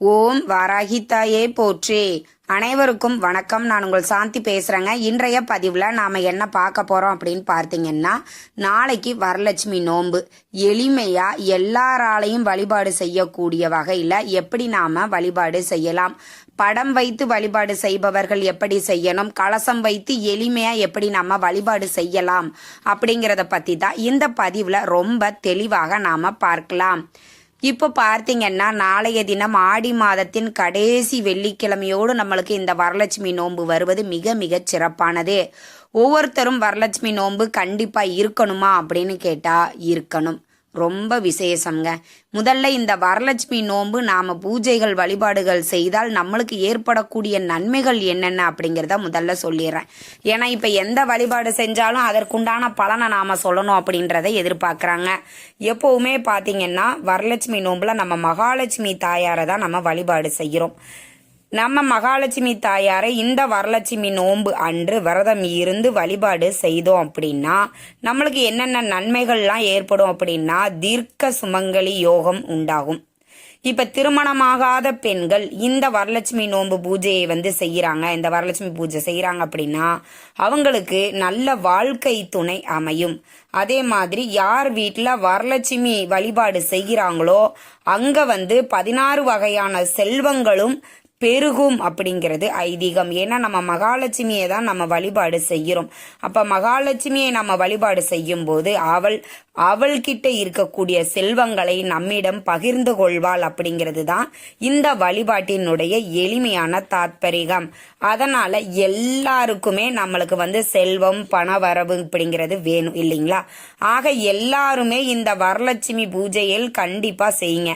ஓம் வாராகித்தாயே போற்றி. அனைவருக்கும் வணக்கம். நான் உங்கள் சாந்தி பேசுகிறேங்க. இன்றைய பதிவில் நாம் என்ன பார்க்க போகிறோம் அப்படின்னு பார்த்தீங்கன்னா, நாளைக்கு வரலட்சுமி நோன்பு எளிமையாக எல்லாராலையும் வழிபாடு செய்யக்கூடிய வகையில் எப்படி நாம் வழிபாடு செய்யலாம், படம் வைத்து வழிபாடு செய்பவர்கள் எப்படி செய்யணும், கலசம் வைத்து எளிமையாக எப்படி நம்ம வழிபாடு செய்யலாம் அப்படிங்கிறத பற்றி தான் இந்த பதிவில் ரொம்ப தெளிவாக நாம் பார்க்கலாம். இப்போ பார்த்தீங்கன்னா, நாளைய தினம் ஆடி மாதத்தின் கடைசி வெள்ளிக்கிழமையோடு நம்மளுக்கு இந்த வரலட்சுமி நோன்பு வருவது மிக மிக சிறப்பானது. ஒவ்வொருத்தரும் வரலட்சுமி நோன்பு கண்டிப்பாக இருக்கணுமா அப்படின்னு கேட்டால் இருக்கணும். ரொம்ப விசேஷங்க. முதல்ல இந்த வரலட்சுமி நோன்பு நாம் பூஜைகள் வழிபாடுகள் செய்தால் நம்மளுக்கு ஏற்படக்கூடிய நன்மைகள் என்னென்ன அப்படிங்கிறத முதல்ல சொல்லிடுறேன். ஏன்னா இப்போ எந்த வழிபாடு செஞ்சாலும் அதற்குண்டான பலனை நாம் சொல்லணும் அப்படின்றத எதிர்பார்க்குறாங்க. எப்போவுமே பார்த்தீங்கன்னா வரலட்சுமி நோன்புல நம்ம மகாலட்சுமி தாயாரை தான் நம்ம வழிபாடு செய்கிறோம். நம்ம மகாலட்சுமி தாயாரை இந்த வரலட்சுமி நோன்பு அன்று விரதம் இருந்து வழிபாடு செய்தோம் அப்படின்னா நம்மளுக்கு என்னென்ன நன்மைகள்லாம் ஏற்படும் அப்படின்னா, தீர்க்க சுமங்கலி யோகம் உண்டாகும். இப்ப திருமணமாகாத பெண்கள் இந்த வரலட்சுமி நோன்பு பூஜையை செய்யறாங்க, இந்த வரலட்சுமி பூஜை செய்யறாங்க அப்படின்னா அவங்களுக்கு நல்ல வாழ்க்கை துணை அமையும். அதே மாதிரி யார் வீட்டில் வரலட்சுமி வழிபாடு செய்கிறாங்களோ அங்க 16 வகையான செல்வங்களும் பெருகும் அப்படிங்கிறது ஐதீகம். ஏன்னா நம்ம மகாலட்சுமியை தான் நம்ம வழிபாடு செய்கிறோம். அப்ப மகாலட்சுமியை நம்ம வழிபாடு செய்யும் போது அவள்கிட்ட இருக்கக்கூடிய செல்வங்களை நம்மிடம் பகிர்ந்து கொள்வாள் அப்படிங்கிறது தான் இந்த வழிபாட்டினுடைய எளிமையான தாத்பரியம். அதனால எல்லாருக்குமே நம்மளுக்கு செல்வம் பண வரவு அப்படிங்கிறது வேணும் இல்லைங்களா? ஆக எல்லாருமே இந்த வரலட்சுமி பூஜையில் கண்டிப்பா செய்யுங்க.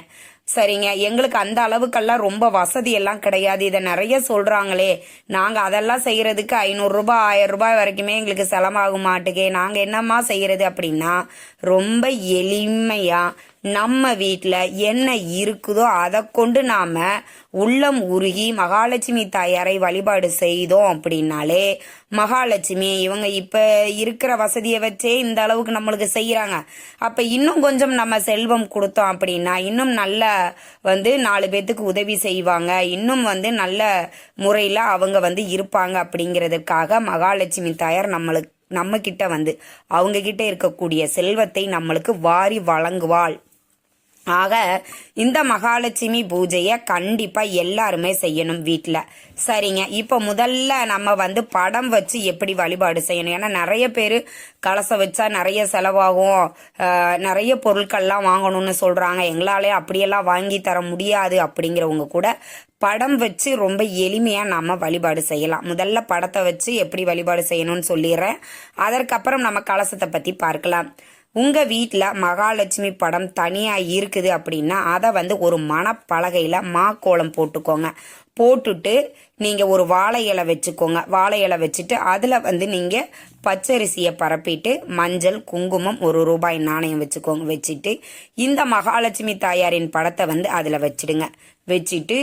சரிங்க, எங்களுக்கு அந்த அளவுக்கெல்லாம் ரொம்ப வசதி எல்லாம் கிடையாது, இதை நிறைய சொல்றாங்களே, நாங்க அதெல்லாம் செய்யறதுக்கு 500 ரூபாய் 1000 ரூபாய் வரைக்குமே எங்களுக்கு செலவாகும் மாட்டுக்கே, நாங்க என்னம்மா செய்யறது அப்படின்னா, ரொம்ப எளிமையா நம்ம வீட்டில் என்ன இருக்குதோ அதை கொண்டு நாம உள்ளம் உருகி மகாலட்சுமி தாயாரை வழிபாடு செய்தோம் அப்படின்னாலே மகாலட்சுமி இவங்க இப்ப இருக்கிற வசதியை வச்சே இந்த அளவுக்கு நம்மளுக்கு செய்யறாங்க. அப்ப இன்னும் கொஞ்சம் நம்ம செல்வம் கொடுத்தோம் அப்படின்னா இன்னும் நல்ல 4 பேத்துக்கு உதவி செய்வாங்க, இன்னும் நல்ல முறையில அவங்க இருப்பாங்க. அப்படிங்கிறதுக்காக மகாலட்சுமி தாயார் நம்ம கிட்ட அவங்க கிட்ட இருக்கக்கூடிய செல்வத்தை நம்மளுக்கு வாரி வழங்குவாள். ஆக இந்த மகாலட்சுமி பூஜையை கண்டிப்பா எல்லாருமே செய்யணும் வீட்டில். சரிங்க, இப்போ முதல்ல நம்ம படம் வச்சு எப்படி வழிபாடு செய்யணும். ஏன்னா நிறைய பேர் கலசம் வச்சா நிறைய செலவாகும், நிறைய பொருட்கள்லாம் வாங்கணும்னு சொல்றாங்க. எங்களாலே அப்படியெல்லாம் வாங்கி தர முடியாது அப்படிங்கிறவங்க கூட படம் வச்சு ரொம்ப எளிமையா நாம வழிபாடு செய்யலாம். முதல்ல படத்தை வச்சு எப்படி வழிபாடு செய்யணும்னு சொல்லிடுறேன். அதற்கப்புறம் நம்ம கலசத்தை பத்தி பார்க்கலாம். உங்க வீட்டுல மகாலட்சுமி படம் தனியா இருக்குது அப்படின்னா அதை ஒரு மணப்பலகையில மாக்கோலம் போட்டுக்கோங்க. போட்டுட்டு நீங்க ஒரு வாழை இலை வச்சுக்கோங்க. வாழை இலை வச்சுட்டு அதுல நீங்க பச்சரிசியை பரப்பிட்டு மஞ்சள் குங்குமம் 1 ரூபாய் நாணயம் வச்சுக்கோங்க. வச்சுட்டு இந்த மகாலட்சுமி தாயாரின் படத்தை அதுல வச்சிடுங்க. வச்சுட்டு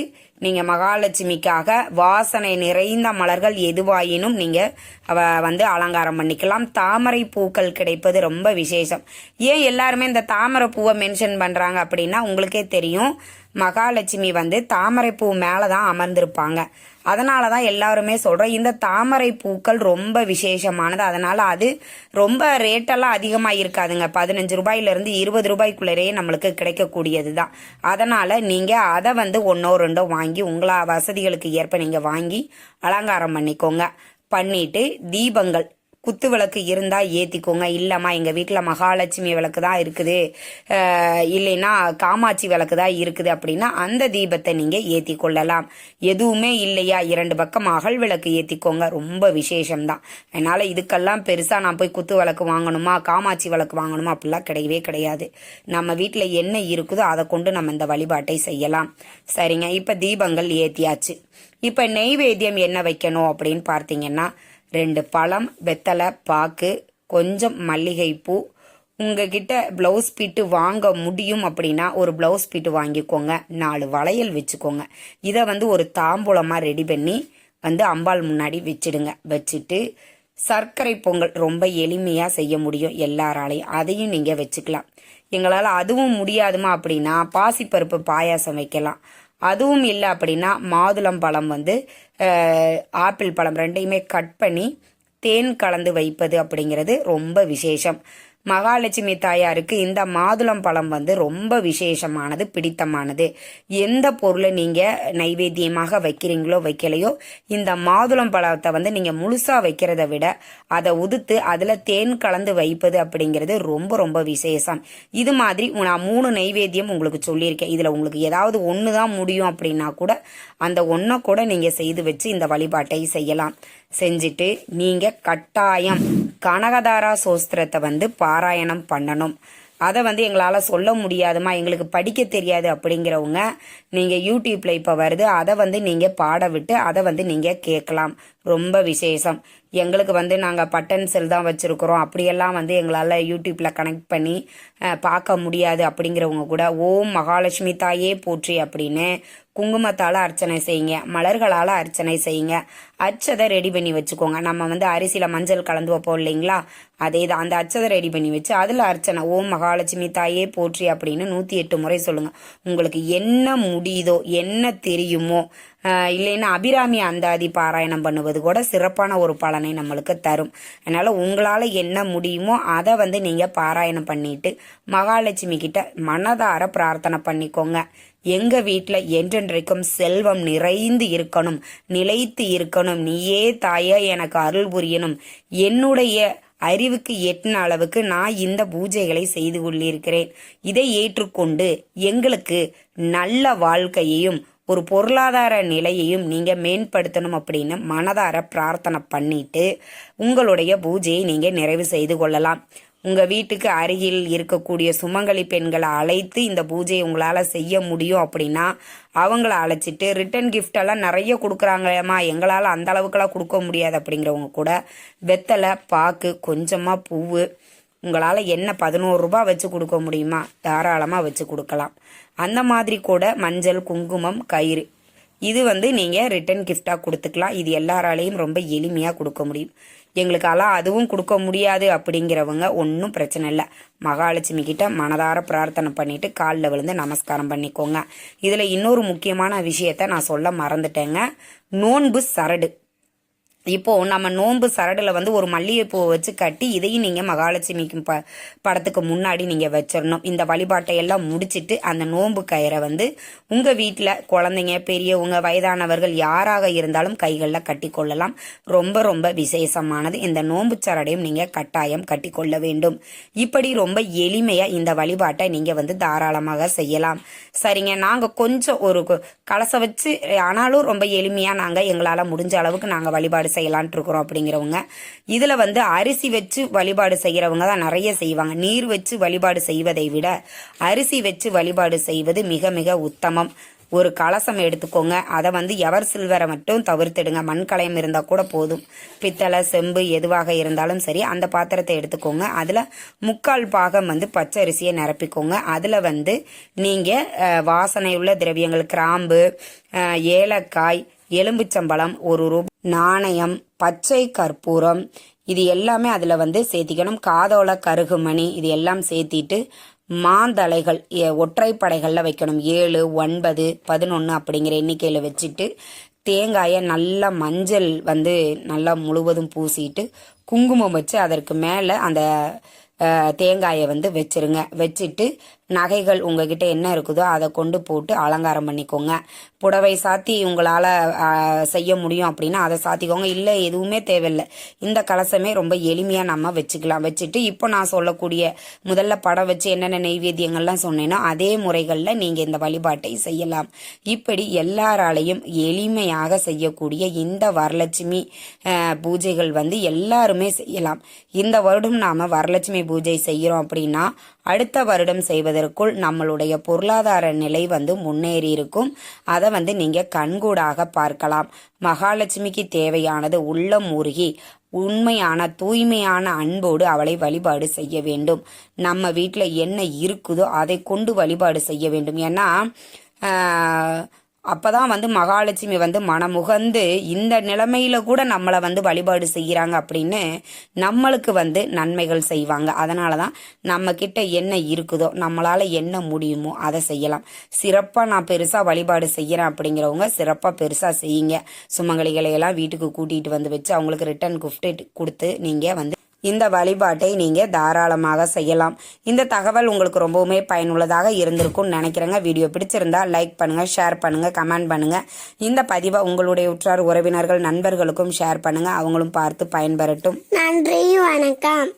நீங்க மகாலட்சுமிக்காக வாசனை நிறைந்த மலர்கள் எதுவாயினும் நீங்க அலங்காரம் பண்ணிக்கலாம். தாமரை பூக்கள் கிடைப்பது ரொம்ப விசேஷம். ஏன் எல்லாருமே இந்த தாமரை பூவை மென்ஷன் பண்றாங்க அப்படின்னா, உங்களுக்கே தெரியும் மகாலட்சுமி தாமரை பூ மேலதான் அமர்ந்திருப்பாங்க. அதனாலதான் எல்லாருமே சொல்றோம் இந்த தாமரை பூக்கள் ரொம்ப விசேஷமானது. அதனால அது ரொம்ப ரேட்டெல்லாம் அதிகமா இருக்காதுங்க. 15 ரூபாயில இருந்து 20 ரூபாய்க்குள்ளரே நம்மளுக்கு கிடைக்கக்கூடியதுதான். அதனால நீங்க அதை 1 2 வாங்கி உங்களா வசதிகளுக்கு ஏற்ப நீங்க வாங்கி அலங்காரம் பண்ணிக்கோங்க. பண்ணிட்டு தீபங்கள் குத்து விளக்கு இருந்தா ஏத்திக்கோங்க. இல்லம்மா எங்க வீட்டுல மகாலட்சுமி விளக்கு தான் இருக்குது, இல்லைன்னா காமாட்சி விளக்கு தான் இருக்குது அப்படின்னா அந்த தீபத்தை நீங்க ஏத்தி கொள்ளலாம். எதுவுமே இல்லையா 2 பக்கம் அகல் விளக்கு ஏத்திக்கோங்க. ரொம்ப விசேஷம்தான். அதனால இதுக்கெல்லாம் பெருசா நான் போய் குத்து விளக்கு வாங்கணுமா காமாட்சி விளக்கு வாங்கணுமா அப்படிலாம் கிடையவே கிடையாது. நம்ம வீட்டுல என்ன இருக்குதோ அதை கொண்டு நம்ம இந்த வழிபாட்டை செய்யலாம். சரிங்க, இப்ப தீபங்கள் ஏத்தியாச்சு. இப்ப நெய்வேத்தியம் என்ன வைக்கணும் அப்படின்னு பார்த்தீங்கன்னா, 2 பழம், வெத்தலை பாக்கு, கொஞ்சம் மல்லிகை பூ. உங்ககிட்ட பிளவுஸ் பீட்டு வாங்க முடியும் அப்படின்னா ஒரு பிளவுஸ் பீட்டு வாங்கிக்கோங்க. 4 வளையல் வச்சுக்கோங்க. இதை ஒரு தாம்பூலமா ரெடி பண்ணி அம்பாள் முன்னாடி வச்சிடுங்க. வச்சுட்டு சர்க்கரை பொங்கல் ரொம்ப எளிமையா செய்ய முடியும் எல்லாராலையும், அதையும் நீங்க வச்சுக்கலாம். எங்களால் அதுவும் முடியாதுமா அப்படின்னா பாசிப்பருப்பு பாயாசம் வைக்கலாம். அதுவும் இல்லை அப்படின்னா மாதுளம் பழம் வந்து ஆப்பிள் பழம் ரெண்டையுமே கட் பண்ணி தேன் கலந்து வைப்பது அப்படிங்கிறது ரொம்ப விசேஷம். மகாலட்சுமி தாயாருக்கு இந்த மாதுளம் பழம் வந்து ரொம்ப விசேஷமானது, பிடித்தமானது. எந்த பொருளை நீங்க நைவேத்தியமாக வைக்கிறீங்களோ வைக்கலையோ, இந்த மாதுளம் பழத்தை வந்து நீங்க முழுசா வைக்கிறத விட அதை உதுத்து அதுல தேன் கலந்து வைப்பது அப்படிங்கிறது ரொம்ப ரொம்ப விசேஷம். இது மாதிரி நான் 3 நைவேத்தியம் உங்களுக்கு சொல்லியிருக்கேன். இதுல உங்களுக்கு ஏதாவது ஒன்று தான் முடியும் அப்படின்னா கூட அந்த ஒன்றை கூட நீங்க செய்து வச்சு இந்த வழிபாட்டை செய்யலாம். செஞ்சுட்டு நீங்க கட்டாயம் கனகதாரா சோஸ்திரத்தை வந்து பாராயணம் பண்ணணும். அதை வந்து எங்களால் சொல்ல முடியாதுமா, எங்களுக்கு படிக்க தெரியாது அப்படிங்கிறவங்க நீங்கள் யூடியூப்ல இப்போ வருது, அதை வந்து நீங்கள் பாட விட்டு அதை வந்து நீங்கள் கேட்கலாம். ரொம்ப விசேஷம். எங்களுக்கு வந்து நாங்கள் பட்டன் செல் தான் வச்சுருக்குறோம், அப்படியெல்லாம் வந்து எங்களால் யூடியூப்பில் கனெக்ட் பண்ணி பார்க்க முடியாது அப்படிங்கிறவங்க கூட ஓம் மகாலட்சுமி தாயே போற்றி அப்படின்னு குங்குமத்தால் அர்ச்சனை செய்யுங்க, மலர்களால் அர்ச்சனை செய்யுங்க. அச்சதை ரெடி பண்ணி வச்சுக்கோங்க. நம்ம வந்து அரிசியில் மஞ்சள் கலந்து வைப்போம் இல்லைங்களா, அதே தான். அந்த அச்சதை ரெடி பண்ணி வச்சு அதில் அர்ச்சனை ஓம் மகாலட்சுமி தாயே போற்றி அப்படின்னு 108 முறை சொல்லுங்க. உங்களுக்கு என்ன முடியுதோ, என்ன தெரியுமோ, இல்லைன்னா அபிராமி அந்தாதி பாராயணம் பண்ணுவது கூட சிறப்பான ஒரு பலனை நம்மளுக்கு தரும். அதனால உங்களால் என்ன முடியுமோ அதை வந்து நீங்கள் பாராயணம் பண்ணிட்டு மகாலட்சுமி கிட்ட மனதார பிரார்த்தனை பண்ணிக்கோங்க. எங்க வீட்டில் என்றென்றைக்கும் செல்வம் நிறைந்து இருக்கணும், நிலைத்து இருக்கணும், நீயே தாயா எனக்கு அருள் புரியணும், என்னுடைய அறிவுக்கு எட்டின அளவுக்கு நான் இந்த பூஜைகளை செய்து கொண்டிருக்கிறேன். இதை ஏற்றுக்கொண்டு எங்களுக்கு நல்ல வாழ்க்கையையும் ஒரு பொருளாதார நிலையையும் நீங்க மேம்படுத்தணும் அப்படின்னு மனதார பிரார்த்தனை பண்ணிட்டு உங்களுடைய பூஜையை நீங்க நிறைவு செய்து கொள்ளலாம். உங்க வீட்டுக்கு அருகில் இருக்கக்கூடிய சுமங்கலி பெண்களை அழைத்து இந்த பூஜையை உங்களால செய்ய முடியும் அப்படின்னா அவங்கள அழைச்சிட்டு ரிட்டன் கிஃப்ட் எல்லாம் நிறைய கொடுக்குறாங்களேம்மா, எங்களால் அந்த அளவுக்குலாம் கொடுக்க முடியாது அப்படிங்கிறவங்க கூட வெத்தலை, பாக்கு, கொஞ்சமா பூவு, உங்களால் என்ன 11 ரூபாய் வச்சு கொடுக்க முடியுமா தாராளமாக வச்சு கொடுக்கலாம். அந்த மாதிரி கூட மஞ்சள், குங்குமம், கயிறு, இது வந்து நீங்கள் ரிட்டன் கிஃப்டாக கொடுத்துக்கலாம். இது எல்லாராலையும் ரொம்ப எளிமையாக கொடுக்க முடியும். எங்களுக்கெல்லாம் அதுவும் கொடுக்க முடியாது அப்படிங்கிறவங்க ஒன்றும் பிரச்சனை இல்லை. மகாலட்சுமி கிட்ட மனதார பிரார்த்தனை பண்ணிட்டு காலில் விழுந்து நமஸ்காரம் பண்ணிக்கோங்க. இதில் இன்னொரு முக்கியமான விஷயத்த நான் சொல்ல மறந்துட்டேங்க. நோன்பு சரடு. இப்போ நம்ம நோன்பு சரடுல வந்து ஒரு மல்லிகைப்பூவை வச்சு கட்டி இதையும் நீங்க மகாலட்சுமிக்கு படத்துக்கு முன்னாடி நீங்க வச்சிடணும். இந்த வழிபாட்டை எல்லாம் முடிச்சிட்டு அந்த நோன்பு கயிறை வந்து உங்க வீட்டுல குழந்தைங்க, பெரியவங்க, வயதானவர்கள் யாராக இருந்தாலும் கைகளில் கட்டி கொள்ளலாம். ரொம்ப ரொம்ப விசேஷமானது. இந்த நோன்பு சரடையும் நீங்க கட்டாயம் கட்டி கொள்ள வேண்டும். இப்படி ரொம்ப எளிமையா இந்த வழிபாட்டை நீங்க வந்து தாராளமாக செய்யலாம். சரிங்க, நாங்க கொஞ்சம் ஒரு கலசை வச்சு ஆனாலும் ரொம்ப எளிமையா நாங்க எங்களால முடிஞ்ச அளவுக்கு நாங்க வழிபாடு செய்யலான்ட்டு இருக்கிறோம் அப்படிங்கிறவங்க இதுல வந்து அரிசி வச்சு வழிபாடு செய்யறவங்க தான் நிறைய செய்வாங்க. நீர் வச்சு வழிபாடு செய்வதை விட அரிசி வச்சு வழிபாடு செய்வது மிக மிக உத்தமம். ஒரு கலசம் எடுத்துக்கோங்க. அதை வந்து எவர் சில்வரை மட்டும் தவிர்த்துடுங்க. மண்கலயம் இருந்தால் கூட போதும். பித்தளை, செம்பு எதுவாக இருந்தாலும் சரி, அந்த பாத்திரத்தை எடுத்துக்கோங்க. அதில் 3/4 பாகம் வந்து பச்சை அரிசியை நிரப்பிக்கோங்க. அதில் வந்து நீங்கள் வாசனையுள்ள திரவியங்கள், கிராம்பு, ஏலக்காய், எலும்புச்சம்பழம், 1 ரூபாய் நாணயம், பச்சை கற்பூரம், இது எல்லாமே அதில் வந்து சேர்த்திக்கணும். காதோல கருகுமணி, இது எல்லாம் சேர்த்திட்டு மாந்தலைகள் ஒற்றைப்படைகளில் வைக்கணும். 7, 9, 11 அப்படிங்கிற எண்ணிக்கையில் வச்சுட்டு தேங்காயை நல்லா மஞ்சள் வந்து நல்லா முழுவதும் பூசிட்டு குங்குமம் வச்சு அதற்கு மேலே அந்த தேங்காயை வந்து வச்சிருங்க. வச்சுட்டு நகைகள் உங்ககிட்ட என்ன இருக்குதோ அதை கொண்டு போட்டு அலங்காரம் பண்ணிக்கோங்க. புடவை சாத்தி உங்களால் செய்ய முடியும் அப்படின்னா அதை சாத்திக்கோங்க. இல்லை எதுவுமே தேவையில்லை. இந்த கலசமே ரொம்ப எளிமையாக நம்ம வச்சுக்கலாம். வச்சுட்டு இப்போ நான் சொல்லக்கூடிய முதல்ல படம் வச்சு என்னென்ன நெய்வேத்தியங்கள்லாம் சொன்னேனோ அதே முறைகளில் நீங்கள் இந்த வழிபாட்டை செய்யலாம். இப்படி எல்லாராலையும் எளிமையாக செய்யக்கூடிய இந்த வரலட்சுமி பூஜைகள் வந்து எல்லாருமே செய்யலாம். இந்த வருடம் நாம் வரலட்சுமி பூஜை செய்கிறோம் அப்படின்னா அடுத்த வருடம் செய்வதற்குள் நம்மளுடைய பொருளாதார நிலை வந்து முன்னேறி இருக்கும். அதை வந்து நீங்க கண்கூடாக பார்க்கலாம். மகாலட்சுமிக்கு தேவையானது உள்ளம் உருகி உண்மையான தூய்மையான அன்போடு அவளை வழிபாடு செய்ய வேண்டும். நம்ம வீட்டில் என்ன இருக்குதோ அதை கொண்டு வழிபாடு செய்ய வேண்டும். ஏன்னா அப்பதான் மகாலட்சுமி மனமுகந்து இந்த நிலைமையில கூட நம்மளை வழிபாடு செய்கிறாங்க அப்படின்னு நம்மளுக்கு நன்மைகள் செய்வாங்க. அதனாலதான் நம்ம கிட்ட என்ன இருக்குதோ, நம்மளால என்ன முடியுமோ அதை செய்யலாம். சிறப்பா நான் பெருசா வழிபாடு செய்யறேன் அப்படிங்கிறவங்க சிறப்பா பெருசா செய்யுங்க. சுமங்கலிகளை எல்லாம் வீட்டுக்கு கூட்டிட்டு வச்சு அவங்களுக்கு ரிட்டர்ன் கிஃப்ட் கொடுத்து நீங்க இந்த வழிபாட்டை நீங்க தாராளமாக செய்யலாம். இந்த தகவல் உங்களுக்கு ரொம்பவுமே பயனுள்ளதாக இருந்திருக்கும்னு நினைக்கிறேங்க. வீடியோ பிடிச்சிருந்தா லைக் பண்ணுங்க, ஷேர் பண்ணுங்க, கமெண்ட் பண்ணுங்க. இந்த பதிவை உங்களுடைய உற்றார் உறவினர்கள் நண்பர்களுக்கும் ஷேர் பண்ணுங்க. அவங்களும் பார்த்து பயன்பெறட்டும். நன்றி, வணக்கம்.